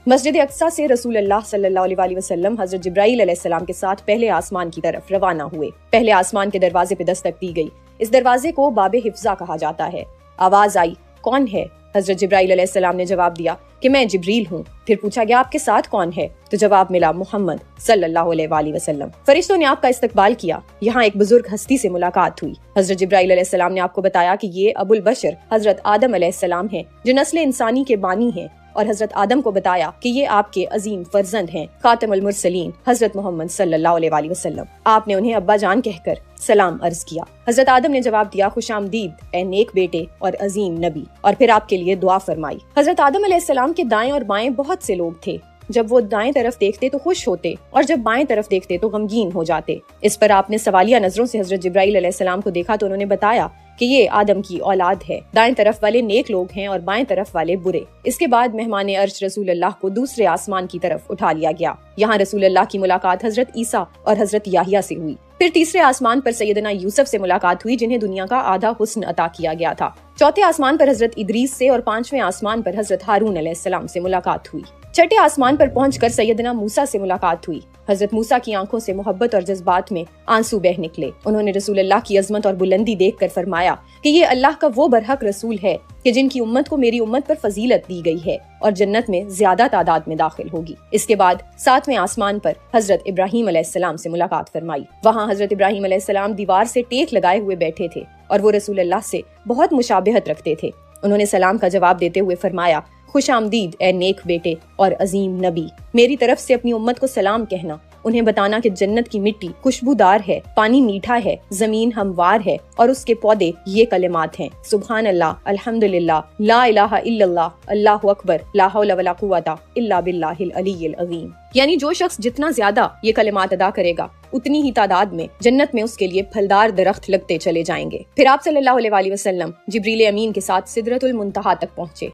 مسجد اقصیٰ سے رسول اللہ صلی اللہ علیہ وسلم حضرت جبرائیل علیہ السلام کے ساتھ پہلے آسمان کی طرف روانہ ہوئے۔ پہلے آسمان کے دروازے پہ دستک دی گئی۔ اس دروازے کو باب حفظہ کہا جاتا ہے۔ آواز آئی، کون ہے؟ حضرت جبرائیل علیہ السلام نے جواب دیا کہ میں جبریل ہوں۔ پھر پوچھا گیا آپ کے ساتھ کون ہے؟ تو جواب ملا محمد صلی اللہ علیہ وسلم۔ فرشتوں نے آپ کا استقبال کیا۔ یہاں ایک بزرگ ہستی سے ملاقات ہوئی۔ حضرت جبرائیل علیہ السلام نے آپ کو بتایا کہ یہ ابو البشر حضرت آدم علیہ السلام ہیں جو نسل انسانی کے بانی ہیں، اور حضرت آدم کو بتایا کہ یہ آپ کے عظیم فرزند ہیں خاتم المرسلین حضرت محمد صلی اللہ علیہ وسلم۔ آپ نے انہیں ابا جان کہہ کر سلام عرض کیا۔ حضرت آدم نے جواب دیا، خوش آمدید اے نیک بیٹے اور عظیم نبی، اور پھر آپ کے لیے دعا فرمائی۔ حضرت آدم علیہ السلام کے دائیں اور بائیں بہت سے لوگ تھے۔ جب وہ دائیں طرف دیکھتے تو خوش ہوتے اور جب بائیں طرف دیکھتے تو غمگین ہو جاتے۔ اس پر آپ نے سوالیہ نظروں سے حضرت جبرائیل علیہ السلام کو دیکھا تو انہوں نے بتایا کہ یہ آدم کی اولاد ہے، دائیں طرف والے نیک لوگ ہیں اور بائیں طرف والے برے۔ اس کے بعد مہمان عرش رسول اللہ کو دوسرے آسمان کی طرف اٹھا لیا گیا۔ یہاں رسول اللہ کی ملاقات حضرت عیسیٰ اور حضرت یحییٰ سے ہوئی۔ پھر تیسرے آسمان پر سیدنا یوسف سے ملاقات ہوئی جنہیں دنیا کا آدھا حسن عطا کیا گیا تھا۔ چوتھے آسمان پر حضرت ادریس سے اور پانچویں آسمان پر حضرت ہارون علیہ السلام سے ملاقات ہوئی۔ چھٹے آسمان پر پہنچ کر سیدنا موسیٰ سے ملاقات ہوئی۔ حضرت موسیٰ کی آنکھوں سے محبت اور جذبات میں آنسو بہ نکلے۔ انہوں نے رسول اللہ کی عظمت اور بلندی دیکھ کر فرمایا کہ یہ اللہ کا وہ برحق رسول ہے کہ جن کی امت کو میری امت پر فضیلت دی گئی ہے اور جنت میں زیادہ تعداد میں داخل ہوگی۔ اس کے بعد ساتویں آسمان پر حضرت ابراہیم علیہ السلام سے ملاقات فرمائی۔ وہاں حضرت ابراہیم علیہ السلام دیوار سے ٹیک لگائے ہوئے بیٹھے تھے اور وہ رسول اللہ سے بہت مشابہت رکھتے تھے۔ انہوں نے سلام کا جواب دیتے ہوئے فرمایا، خوش آمدید اے نیک بیٹے اور عظیم نبی، میری طرف سے اپنی امت کو سلام کہنا، انہیں بتانا کہ جنت کی مٹی خوشبودار ہے، پانی میٹھا ہے، زمین ہموار ہے اور اس کے پودے یہ کلمات ہیں، سبحان اللہ، الحمدللہ، لا الہ الا اللہ، اللہ اکبر، لا حول ولا قوت الا باللہ العلی العظیم۔ یعنی جو شخص جتنا زیادہ یہ کلمات ادا کرے گا اتنی ہی تعداد میں جنت میں اس کے لیے پھلدار درخت لگتے چلے جائیں گے۔ پھر آپ صلی اللہ علیہ وسلم جبریل امین کے ساتھ سدرۃ المنتہا تک پہنچے۔